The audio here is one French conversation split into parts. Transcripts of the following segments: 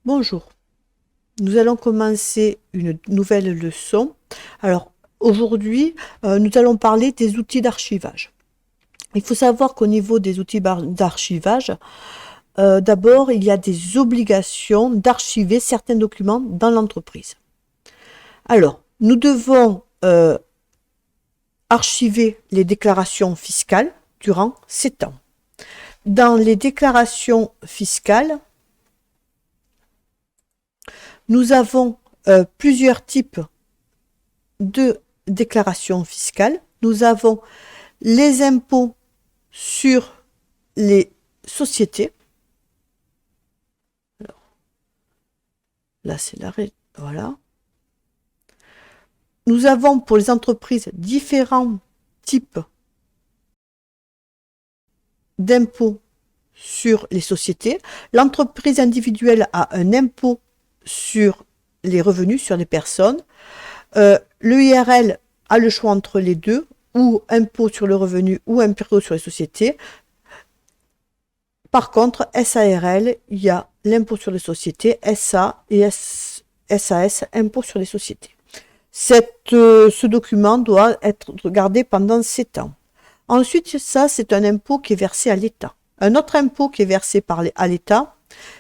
Bonjour, nous allons commencer une nouvelle leçon. Alors aujourd'hui, nous allons parler des outils d'archivage. Il faut savoir qu'au niveau des outils d'archivage, d'abord, il y a des obligations d'archiver certains documents dans l'entreprise. Alors, nous devons archiver les déclarations fiscales durant 7 ans. Dans les déclarations fiscales, nous avons plusieurs types de déclarations fiscales. Nous avons les impôts sur les sociétés. Alors, là, c'est l'arrêt. Voilà. Nous avons pour les entreprises différents types d'impôts sur les sociétés. L'entreprise individuelle a un impôt sur les revenus, sur les personnes. L'EIRL a le choix entre les deux, ou impôt sur le revenu ou impôt sur les sociétés. Par contre, SARL, il y a l'impôt sur les sociétés, SA et SAS, impôt sur les sociétés. Ce document doit être gardé pendant 7 ans. Ensuite, ça, c'est un impôt qui est versé à l'État. Un autre impôt qui est versé à l'État,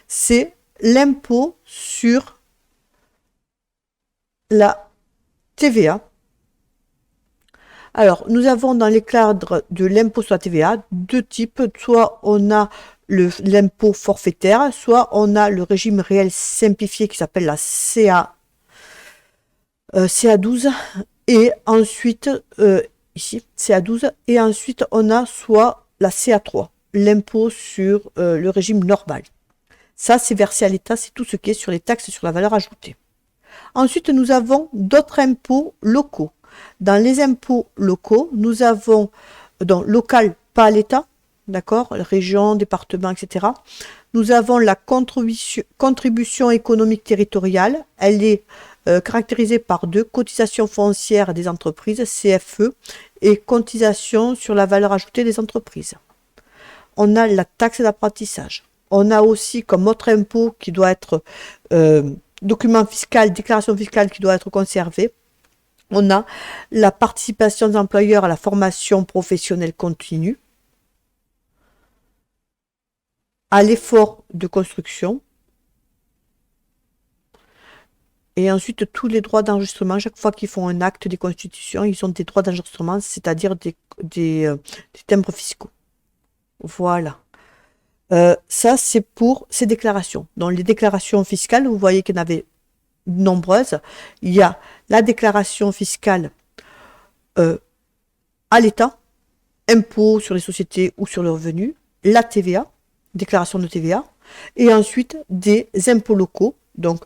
c'est l'impôt sur la TVA. Alors, nous avons dans les cadres de l'impôt sur la TVA deux types. Soit on a l'impôt forfaitaire, soit on a le régime réel simplifié qui s'appelle la CA12. Et ensuite, ici, CA12. Et ensuite, on a soit la CA3, l'impôt sur le régime normal. Ça, c'est versé à l'État, c'est tout ce qui est sur les taxes sur la valeur ajoutée. Ensuite, nous avons d'autres impôts locaux. Dans les impôts locaux, nous avons, donc local, pas à l'État, d'accord, région, département, etc. Nous avons la contribution économique territoriale. Elle est caractérisée par deux: cotisation foncière des entreprises, CFE, et cotisation sur la valeur ajoutée des entreprises. On a la taxe d'apprentissage. On a aussi comme autre impôt qui doit être document fiscal, déclaration fiscale qui doit être conservée. On a la participation des employeurs à la formation professionnelle continue, à l'effort de construction, et ensuite tous les droits d'enregistrement. Chaque fois qu'ils font un acte des constitutions, ils ont des droits d'enregistrement, c'est-à-dire des timbres fiscaux. Voilà. Ça, c'est pour ces déclarations. Dans les déclarations fiscales, vous voyez qu'il y en avait nombreuses. Il y a la déclaration fiscale à l'État, impôt sur les sociétés ou sur le revenu, la TVA, déclaration de TVA, et ensuite des impôts locaux, donc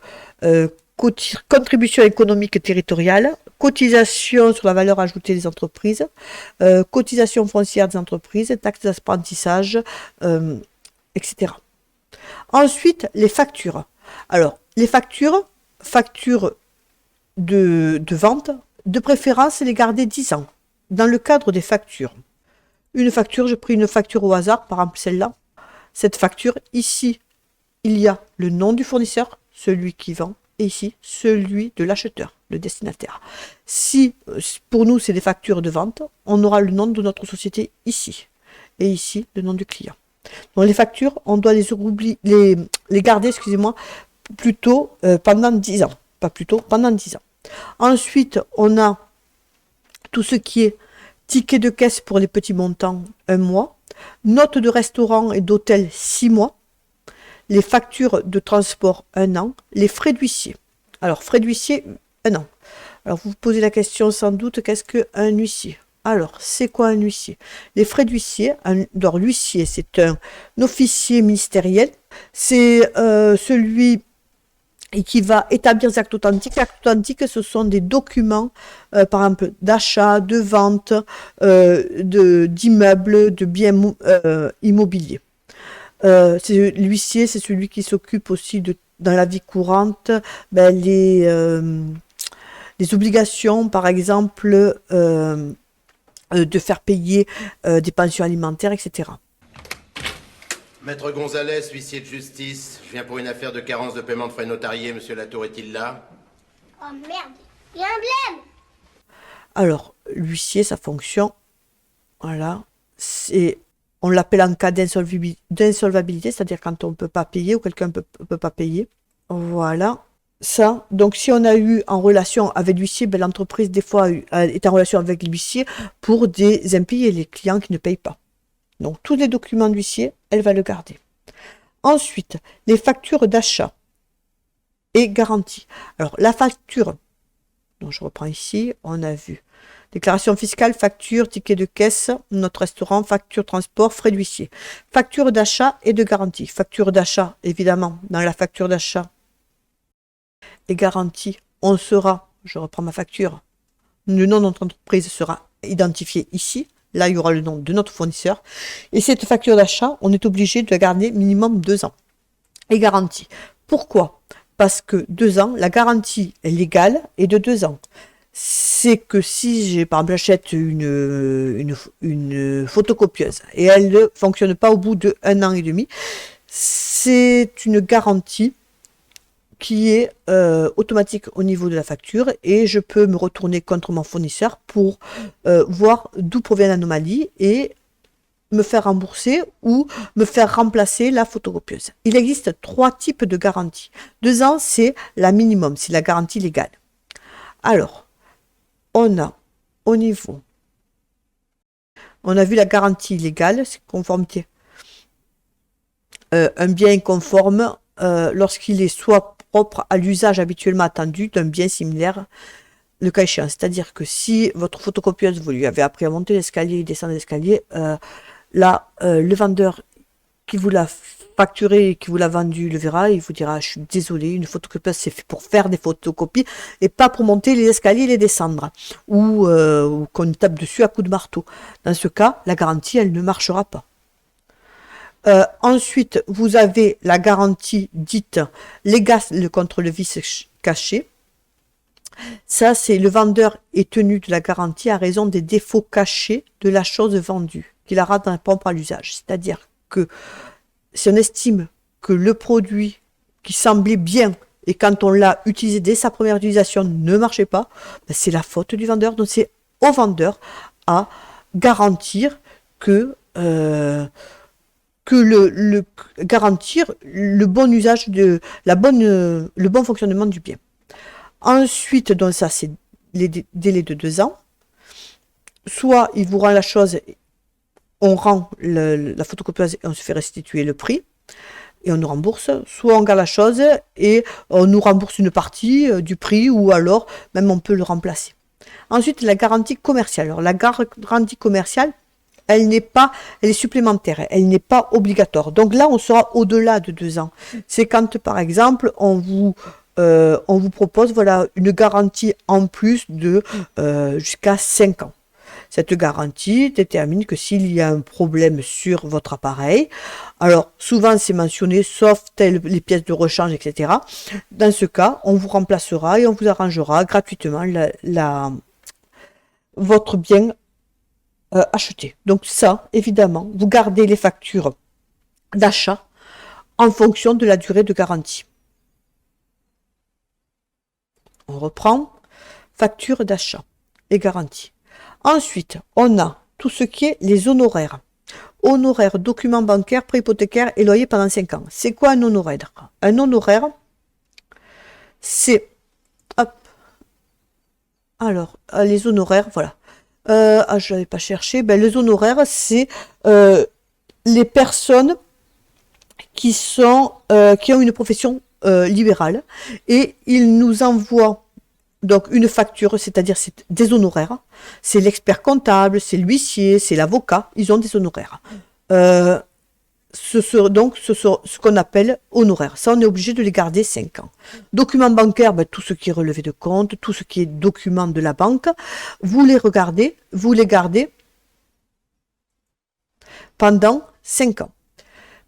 contribution économique territoriale, cotisation sur la valeur ajoutée des entreprises, cotisation foncière des entreprises, taxes d'apprentissage, etc. Ensuite, les factures. Alors, les factures de vente, de préférence, les garder 10 ans. Dans le cadre des factures. Une facture, j'ai pris une facture au hasard, par exemple celle-là. Cette facture, ici, il y a le nom du fournisseur, celui qui vend, et ici, celui de l'acheteur, le destinataire. Si, pour nous, c'est des factures de vente, on aura le nom de notre société ici, et ici, le nom du client. Donc les factures, on doit les garder, excusez-moi, plutôt pendant 10 ans. Pas plutôt, pendant 10 ans. Ensuite, on a tout ce qui est ticket de caisse pour les petits montants, 1 mois. Notes de restaurant et d'hôtel, 6 mois. Les factures de transport, 1 an. Les frais d'huissier. Alors, frais d'huissier, 1 an. Alors, vous vous posez la question sans doute, qu'est-ce qu'un huissier? Alors, c'est quoi un huissier? Les frais d'huissier, l'huissier, c'est un officier ministériel. C'est celui qui va établir des actes authentiques. Les actes authentiques, ce sont des documents, par exemple, d'achat, de vente, d'immeubles, de biens immobiliers. L'huissier, c'est celui qui s'occupe aussi dans la vie courante, les obligations, par exemple, de faire payer des pensions alimentaires, etc. Maître Gonzalez, huissier de justice. Je viens pour une affaire de carence de paiement de frais notariés. Monsieur Latour est-il là? Oh merde, il y a un blême. Alors, l'huissier, sa fonction, voilà, c'est, on l'appelle en cas d'insolvabilité, c'est-à-dire quand on ne peut pas payer ou quelqu'un ne peut pas payer. Voilà. Ça, donc si on a eu en relation avec l'huissier, ben, l'entreprise des fois est en relation avec l'huissier pour des impayés, les clients qui ne payent pas. Donc tous les documents d'huissier, elle va le garder. Ensuite, les factures d'achat et garantie. Alors la facture, donc je reprends ici, on a vu déclaration fiscale, facture, ticket de caisse, notre restaurant, facture transport, frais d'huissier. Facture d'achat et de garantie. Facture d'achat, évidemment, dans la facture d'achat et garantie, on sera, je reprends ma facture, le nom de notre entreprise sera identifié ici. Là, il y aura le nom de notre fournisseur. Et cette facture d'achat, on est obligé de la garder minimum 2 ans. Et garantie. Pourquoi? Parce que 2 ans, la garantie légale est de 2 ans. C'est que si j'ai, par exemple, j'achète une photocopieuse et elle ne fonctionne pas au bout de 1 an et demi, c'est une garantie qui est automatique au niveau de la facture et je peux me retourner contre mon fournisseur pour voir d'où provient l'anomalie et me faire rembourser ou me faire remplacer la photocopieuse. Il existe 3 types de garanties. 2 ans, c'est la minimum, c'est la garantie légale. Alors, on a au niveau, on a vu la garantie légale, c'est conformité. Un bien est conforme lorsqu'il est soit propre à l'usage habituellement attendu d'un bien similaire, le cas échéant. C'est-à-dire que si votre photocopieuse, vous lui avez appris à monter l'escalier, descendre l'escalier, là, le vendeur qui vous l'a facturé et qui vous l'a vendu le verra, il vous dira, je suis désolé, une photocopieuse c'est fait pour faire des photocopies et pas pour monter les escaliers et les descendre, ou qu'on tape dessus à coups de marteau. Dans ce cas, la garantie, elle ne marchera pas. Ensuite, vous avez la garantie dite légale contre le vice caché. Ça, c'est le vendeur est tenu de la garantie à raison des défauts cachés de la chose vendue, qu'il aura dans propre à l'usage. C'est-à-dire que si on estime que le produit qui semblait bien et quand on l'a utilisé dès sa première utilisation ne marchait pas, ben c'est la faute du vendeur. Donc c'est au vendeur à garantir garantir le bon usage le bon fonctionnement du bien. Ensuite, donc ça c'est les délais de 2 ans. Soit il vous rend la chose, on rend la photocopieuse et on se fait restituer le prix et on nous rembourse. Soit on garde la chose et on nous rembourse une partie du prix ou alors même on peut le remplacer. Ensuite, la garantie commerciale. Alors la garantie commerciale, elle est supplémentaire, elle n'est pas obligatoire. Donc là, on sera au-delà de 2 ans. C'est quand, par exemple, on vous propose voilà, une garantie en plus de jusqu'à 5 ans. Cette garantie détermine que s'il y a un problème sur votre appareil, alors souvent c'est mentionné, sauf les pièces de rechange, etc. Dans ce cas, on vous remplacera et on vous arrangera gratuitement votre bien acheté. Donc ça, évidemment, vous gardez les factures d'achat en fonction de la durée de garantie. On reprend, facture d'achat et garantie. Ensuite, on a tout ce qui est les honoraires. Honoraires, documents bancaires, prêts hypothécaires et loyers pendant 5 ans. C'est quoi un honoraire? Un honoraire, c'est... Hop. Alors, les honoraires, voilà. Je n'avais pas cherché. Ben, les honoraires, c'est les personnes qui ont une profession libérale et ils nous envoient donc une facture, c'est-à-dire c'est des honoraires. C'est l'expert comptable, c'est l'huissier, c'est l'avocat, ils ont des honoraires. Ce qu'on appelle honoraires. Ça, on est obligé de les garder 5 ans. Documents bancaires, ben, tout ce qui est relevé de compte, tout ce qui est document de la banque, vous les gardez pendant 5 ans.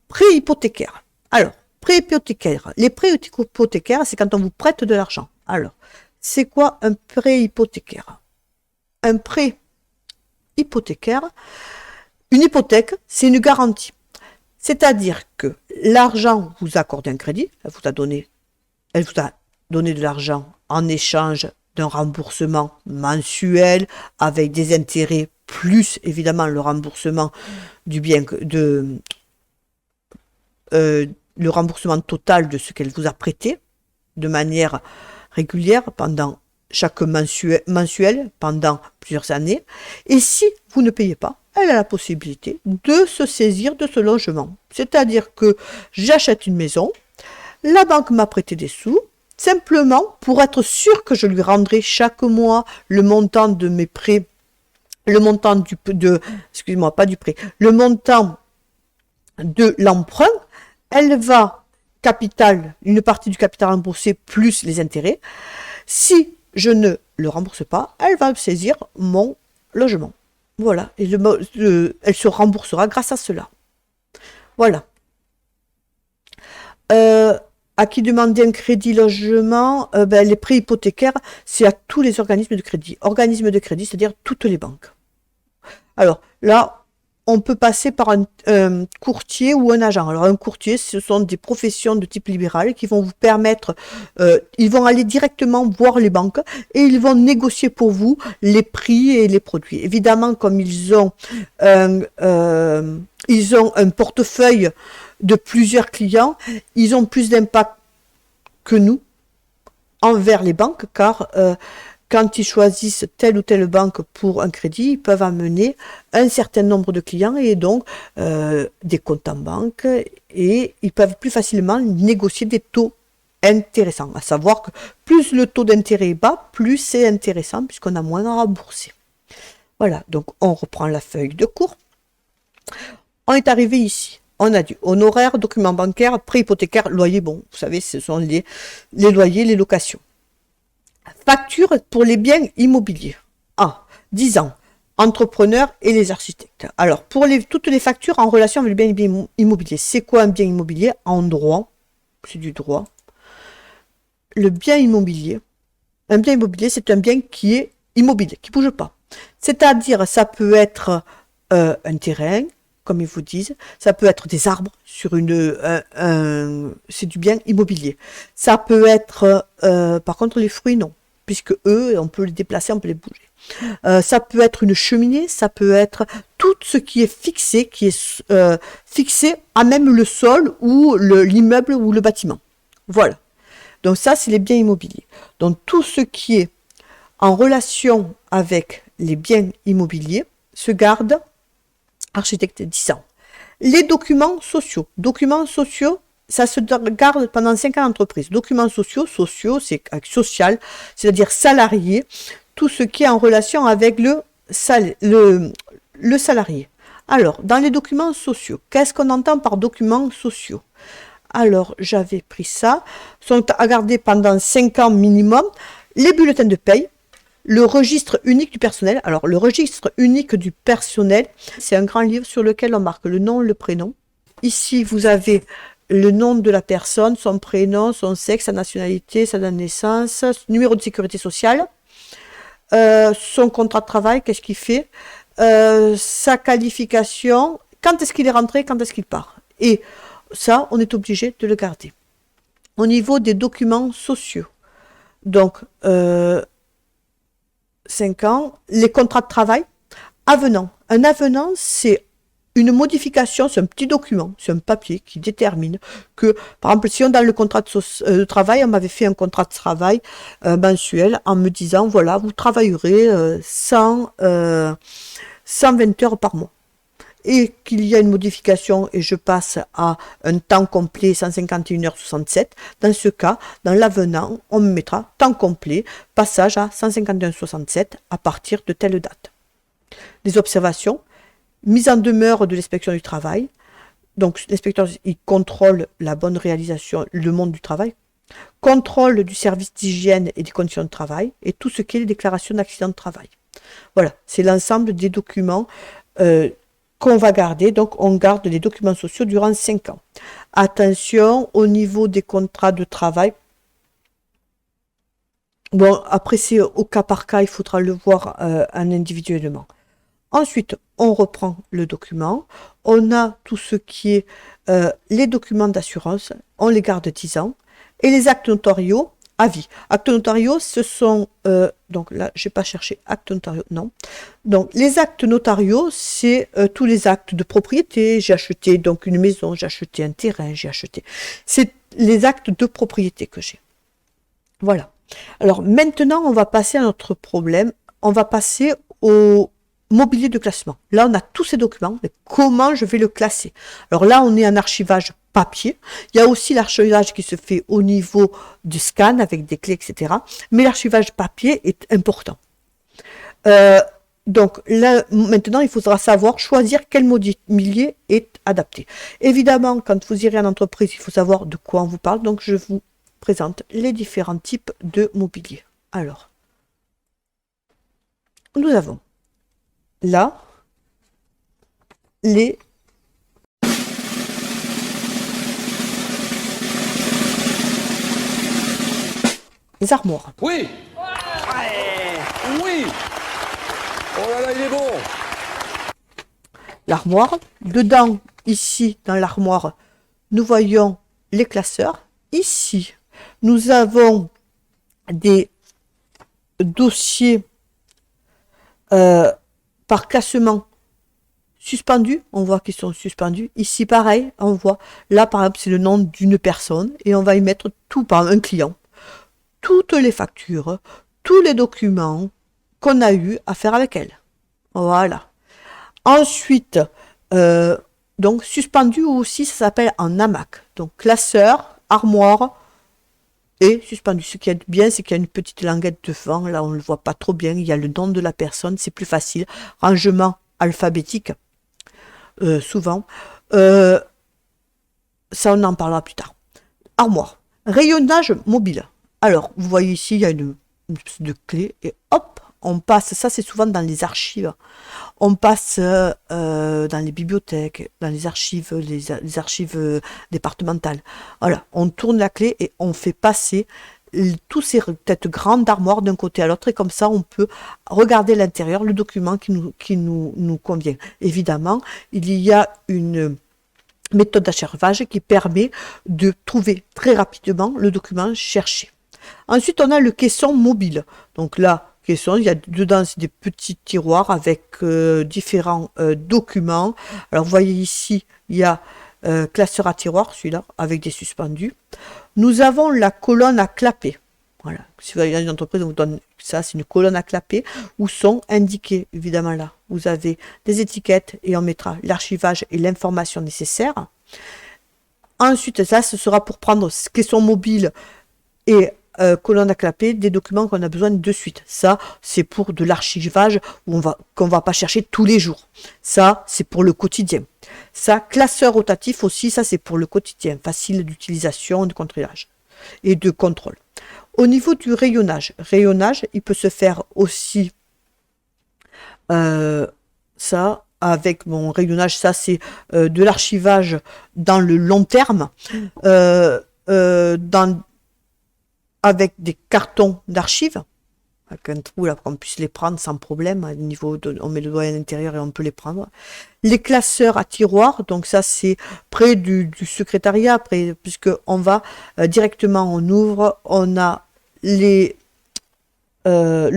Prêt hypothécaire. Alors, prêt hypothécaire. Les prêts hypothécaires, c'est quand on vous prête de l'argent. Alors, c'est quoi un prêt hypothécaire? Un prêt hypothécaire, une hypothèque, c'est une garantie. C'est-à-dire que l'argent vous a accordé un crédit, elle vous a donné de l'argent en échange d'un remboursement mensuel avec des intérêts plus évidemment le remboursement du bien le remboursement total de ce qu'elle vous a prêté de manière régulière pendant chaque mensuel pendant plusieurs années. Et si vous ne payez pas, elle a la possibilité de se saisir de ce logement. C'est-à-dire que j'achète une maison, la banque m'a prêté des sous, simplement pour être sûr que je lui rendrai chaque mois le montant de mes prêts, le montant excusez-moi, pas du prêt, le montant de l'emprunt, elle va une partie du capital remboursé plus les intérêts. Si je ne le rembourse pas, elle va saisir mon logement. Voilà, et elle se remboursera grâce à cela. Voilà. À qui demander un crédit logement, les prêts hypothécaires, c'est à tous les organismes de crédit. Organismes de crédit, c'est-à-dire toutes les banques. Alors là, on peut passer par un courtier ou un agent. Alors un courtier, ce sont des professions de type libéral qui vont vous permettre, ils vont aller directement voir les banques et ils vont négocier pour vous les prix et les produits. Évidemment, comme ils ont un portefeuille de plusieurs clients, ils ont plus d'impact que nous envers les banques, car quand ils choisissent telle ou telle banque pour un crédit, ils peuvent amener un certain nombre de clients et donc des comptes en banque, et ils peuvent plus facilement négocier des taux intéressants. À savoir que plus le taux d'intérêt est bas, plus c'est intéressant puisqu'on a moins à rembourser. Voilà, donc on reprend la feuille de cours. On est arrivé ici. On a dit honoraires, documents bancaires, prêts hypothécaires, loyer. Bon, vous savez, ce sont les loyers, les locations. Facture pour les biens immobiliers. 10 ans. Entrepreneurs et les architectes. Alors, pour toutes les factures en relation avec le bien immobilier. C'est quoi un bien immobilier? En droit, c'est du droit. Le bien immobilier, un bien immobilier, c'est un bien qui est immobile, qui ne bouge pas. C'est-à-dire, ça peut être un terrain, comme ils vous disent, ça peut être des arbres sur c'est du bien immobilier. Ça peut être, par contre, les fruits, non, puisque eux, on peut les déplacer, on peut les bouger. Ça peut être une cheminée, ça peut être tout ce qui est fixé à même le sol ou l'immeuble ou le bâtiment. Voilà. Donc ça, c'est les biens immobiliers. Donc tout ce qui est en relation avec les biens immobiliers se garde architecte 10 ans. Les documents sociaux. Documents sociaux, ça se garde pendant 5 ans d'entreprise. Documents sociaux, c'est social, c'est-à-dire salarié, tout ce qui est en relation avec le salarié. Alors, dans les documents sociaux, qu'est-ce qu'on entend par documents sociaux? Alors, j'avais pris ça, sont à garder pendant 5 ans minimum, les bulletins de paye, le registre unique du personnel. Alors, le registre unique du personnel, c'est un grand livre sur lequel on marque le nom, le prénom. Ici, vous avez le nom de la personne, son prénom, son sexe, sa nationalité, sa date de naissance, son numéro de sécurité sociale, son contrat de travail, qu'est-ce qu'il fait, sa qualification, quand est-ce qu'il est rentré, quand est-ce qu'il part. Et ça, on est obligé de le garder. Au niveau des documents sociaux, donc, 5 ans, les contrats de travail, avenant. Un avenant, c'est une modification, c'est un petit document, c'est un papier qui détermine que, par exemple, si on dans le contrat de travail, on m'avait fait un contrat de travail mensuel en me disant, voilà, vous travaillerez 120 heures par mois. Et qu'il y a une modification et je passe à un temps complet 151h67, dans ce cas, dans l'avenant, on me mettra temps complet, passage à 151h67 à partir de telle date. Des observations, mise en demeure de l'inspection du travail, donc l'inspecteur il contrôle la bonne réalisation, le monde du travail, contrôle du service d'hygiène et des conditions de travail, et tout ce qui est les déclarations d'accident de travail. Voilà, c'est l'ensemble des documents qu'on va garder, donc on garde les documents sociaux durant 5 ans. Attention, au niveau des contrats de travail, bon, après c'est au cas par cas, il faudra le voir individuellement. Ensuite, on reprend le document, on a tout ce qui est les documents d'assurance, on les garde 10 ans, et les actes notariaux à vie. Actes notariaux, ce sont, donc là, je n'ai pas cherché actes notariaux, non. Donc, les actes notariaux, c'est tous les actes de propriété. J'ai acheté donc une maison, j'ai acheté un terrain, j'ai acheté. C'est les actes de propriété que j'ai. Voilà. Alors, maintenant, on va passer à notre problème. On va passer au mobilier de classement. Là, on a tous ces documents, mais comment je vais le classer? Alors là, on est en archivage papier. Il y a aussi l'archivage qui se fait au niveau du scan avec des clés, etc. Mais l'archivage papier est important. Donc là, maintenant, il faudra savoir choisir quel mobilier est adapté. Évidemment, quand vous irez en entreprise, il faut savoir de quoi on vous parle. Donc, je vous présente les différents types de mobilier. Alors, nous avons là les armoires. Oui. Oui. Oh là là, il est bon. L'armoire. Dedans, ici, dans l'armoire, nous voyons les classeurs. Ici, nous avons des dossiers par classement suspendus. On voit qu'ils sont suspendus. Ici, pareil, on voit. Là, par exemple, c'est le nom d'une personne et on va y mettre tout par un client. Toutes les factures, tous les documents qu'on a eu à faire avec elle. Voilà. Ensuite, donc suspendu aussi, ça s'appelle en hamac. Donc classeur, armoire et suspendu. Ce qui est bien, c'est qu'il y a une petite languette devant. Là, on ne le voit pas trop bien. Il y a le nom de la personne, c'est plus facile. Rangement alphabétique, souvent. Ça, on en parlera plus tard. Armoire. Rayonnage mobile. Alors, vous voyez ici, il y a une espèce de clé et hop, on passe, ça c'est souvent dans les archives, on passe dans les bibliothèques, dans les archives, les archives départementales. Voilà, on tourne la clé et on fait passer tous ces têtes grandes d'armoire d'un côté à l'autre et comme ça on peut regarder l'intérieur, le document qui nous convient. Évidemment, il y a une méthode d'archivage qui permet de trouver très rapidement le document cherché. Ensuite, on a le caisson mobile. Donc là, caisson, il y a dedans des petits tiroirs avec différents documents. Alors, vous voyez ici, il y a classeur à tiroir, celui-là, avec des suspendus. Nous avons la colonne à clapper. Voilà. Si vous avez une entreprise, on vous donne ça, c'est une colonne à clapper où sont indiqués, évidemment là, vous avez des étiquettes et on mettra l'archivage et l'information nécessaire. Ensuite, ça, ce sera pour prendre caisson mobile et colonne à clapper des documents qu'on a besoin de suite. Ça, c'est pour de l'archivage qu'on va pas chercher tous les jours. Ça, c'est pour le quotidien. Ça, classeur rotatif aussi, ça c'est pour le quotidien, facile d'utilisation, de contrôlage et de contrôle. Au niveau du rayonnage, il peut se faire aussi ça avec mon rayonnage, ça c'est de l'archivage dans le long terme, avec des cartons d'archives, avec un trou là qu'on puisse les prendre sans problème, au niveau on met le doigt à l'intérieur et on peut les prendre. Les classeurs à tiroir, donc ça c'est près du secrétariat, puisque on va directement, on ouvre, on a le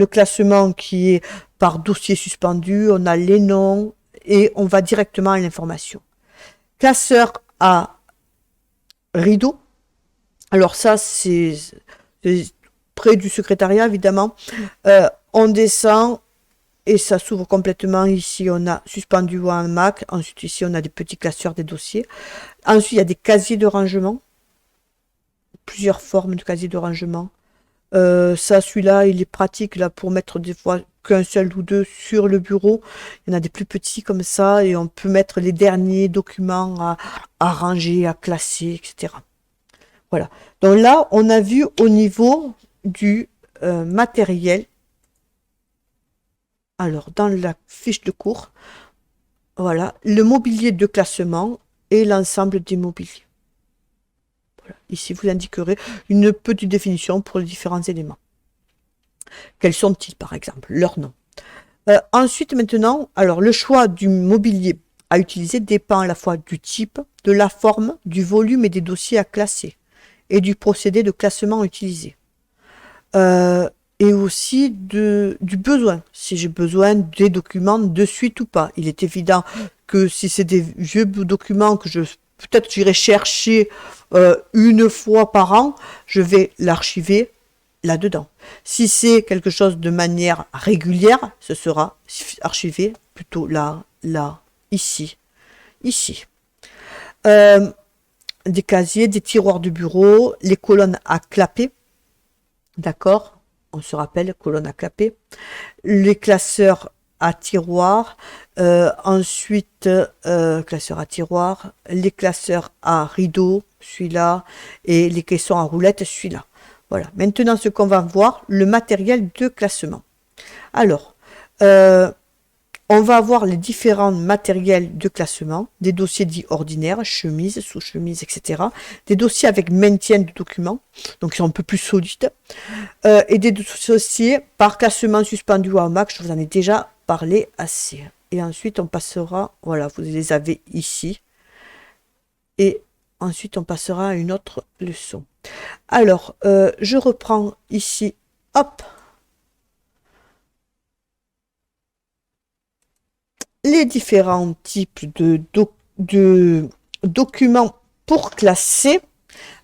classement qui est par dossier suspendu, on a les noms et on va directement à l'information. Classeur à rideau, alors ça c'est près du secrétariat évidemment, on descend et ça s'ouvre complètement. Ici on a suspendu ou un Mac, ensuite ici on a des petits classeurs des dossiers, ensuite il y a des casiers de rangement, plusieurs formes de casiers de rangement. Ça, celui-là il est pratique là pour mettre des fois qu'un seul ou deux sur le bureau. Il y en a des plus petits comme ça et on peut mettre les derniers documents à ranger, à classer, etc. Voilà. Donc là, on a vu au niveau du matériel. Alors, dans la fiche de cours, voilà, le mobilier de classement et l'ensemble des mobiliers. Voilà. Ici, vous indiquerez une petite définition pour les différents éléments. Quels sont-ils, par exemple? Leur nom. Ensuite, maintenant, alors le choix du mobilier à utiliser dépend à la fois du type, de la forme, du volume et des dossiers à classer, et du procédé de classement utilisé. Et aussi du besoin, si j'ai besoin des documents de suite ou pas. Il est évident que si c'est des vieux documents que peut-être j'irai chercher une fois par an, je vais l'archiver là-dedans. Si c'est quelque chose de manière régulière, ce sera archivé plutôt là, ici. Des casiers, des tiroirs de bureau, les colonnes à clapper, d'accord, on se rappelle, colonnes à clapper, les classeurs à tiroirs, ensuite classeurs à tiroirs, les classeurs à rideaux, celui-là, et les caissons à roulettes, celui-là. Voilà. Maintenant, ce qu'on va voir, le matériel de classement. Alors, on va avoir les différents matériels de classement, des dossiers dits ordinaires, chemises, sous-chemises, etc. Des dossiers avec maintien de documents, donc ils sont un peu plus solides. Et des dossiers par classement suspendu ou à max, je vous en ai déjà parlé assez. Et ensuite, on passera, voilà, vous les avez ici. Et ensuite, on passera à une autre leçon. Alors, je reprends ici, hop, les différents types de documents pour classer.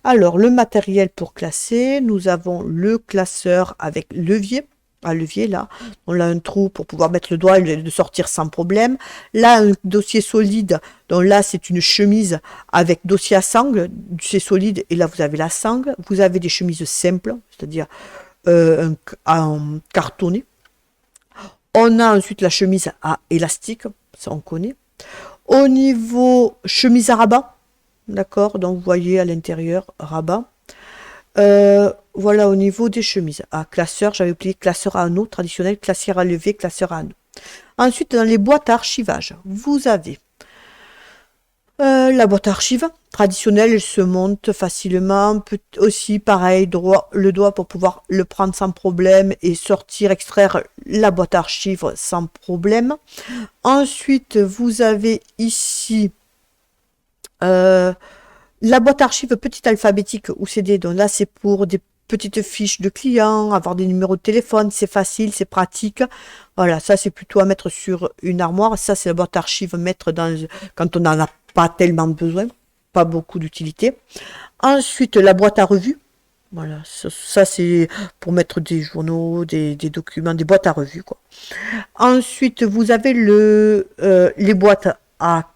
Alors, le matériel pour classer, nous avons le classeur avec levier. Un levier là, on a un trou pour pouvoir mettre le doigt et le sortir sans problème. Là, un dossier solide, donc là c'est une chemise avec dossier à sangle, c'est solide et là vous avez la sangle. Vous avez des chemises simples, c'est-à-dire en cartonné. On a ensuite la chemise à élastique, ça on connaît. Au niveau chemise à rabat, d'accord, donc vous voyez à l'intérieur rabat. Voilà au niveau des chemises. À classeur, j'avais oublié classeur à anneaux traditionnel, classeur à levier, classeur à anneaux. Ensuite, dans les boîtes à archivage, vous avez la boîte à archives traditionnelle, elle se monte facilement. Peut aussi, pareil, le doigt pour pouvoir le prendre sans problème et sortir, extraire la boîte à archives sans problème. Ensuite, vous avez ici la boîte archive petite alphabétique ou CD, donc là c'est pour des petites fiches de clients, avoir des numéros de téléphone, c'est facile, c'est pratique. Voilà, ça c'est plutôt à mettre sur une armoire. Ça c'est la boîte archive, mettre quand on n'en a pas tellement besoin, pas beaucoup d'utilité. Ensuite la boîte à revues. Voilà, ça c'est pour mettre des journaux, des documents, des boîtes à revues, quoi. Ensuite vous avez les boîtes à,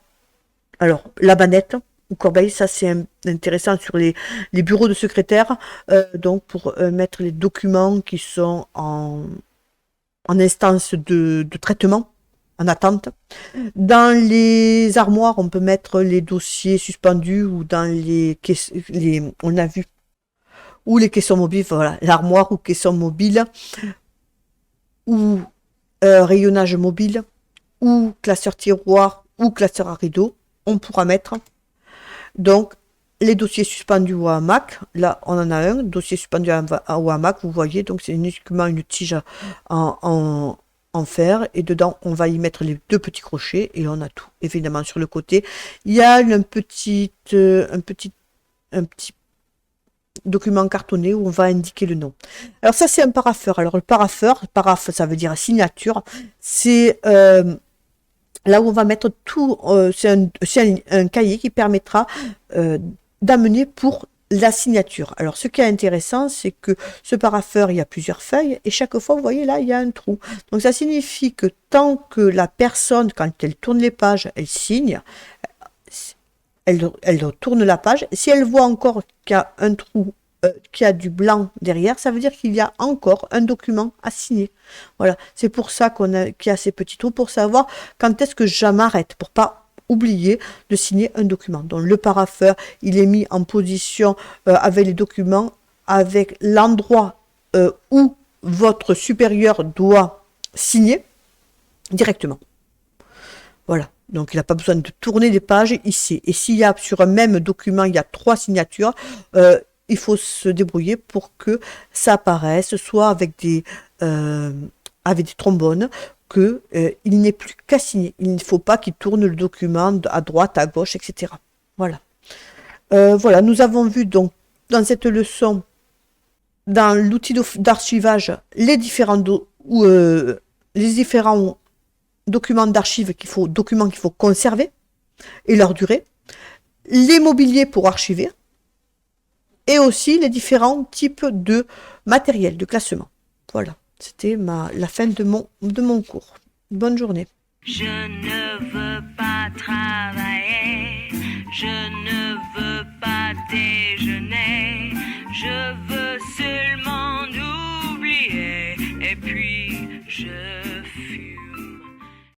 alors la banette ou corbeille, ça c'est intéressant sur les bureaux de secrétaire, donc pour mettre les documents qui sont en instance de traitement, en attente. Dans les armoires, on peut mettre les dossiers suspendus ou dans on a vu, ou les caissons mobiles, voilà, l'armoire ou caisson mobile, ou rayonnage mobile, ou classeur tiroir, ou classeur à rideau, on pourra mettre. Donc, les dossiers suspendus ou hamac, là on en a un, dossier suspendu ou hamac, vous voyez, donc c'est uniquement une tige en fer, et dedans on va y mettre les deux petits crochets, et on a tout. Évidemment, sur le côté, il y a un petit document cartonné où on va indiquer le nom. Alors ça c'est un parapheur. Alors le parapheur, paraphe ça veut dire signature, c'est là où on va mettre tout, c'est un cahier qui permettra d'amener pour la signature. Alors ce qui est intéressant, c'est que ce parapheur, il y a plusieurs feuilles, et chaque fois, vous voyez là, il y a un trou. Donc ça signifie que tant que la personne, quand elle tourne les pages, elle signe, elle tourne la page. Si elle voit encore qu'il y a un trou, qu'il y a du blanc derrière, ça veut dire qu'il y a encore un document à signer. Voilà, c'est pour ça qu'il y a ces petits trous, pour savoir quand est-ce que je m'arrête, pour pas oublier de signer un document. Donc le parapheur, il est mis en position avec les documents, avec l'endroit où votre supérieur doit signer directement. Voilà. Donc, il n'a pas besoin de tourner les pages ici. Et s'il y a sur un même document, il y a 3 signatures, il faut se débrouiller pour que ça apparaisse, soit avec des trombones que il n'est plus qu'à signer. Il ne faut pas qu'il tourne le document à droite, à gauche, etc. Voilà. Voilà, nous avons vu donc dans cette leçon, dans l'outil d'archivage, les différents documents d'archives documents qu'il faut conserver et leur durée, les mobiliers pour archiver, et aussi les différents types de matériel, de classement. Voilà, c'était la fin de mon cours. Bonne journée. Je ne veux pas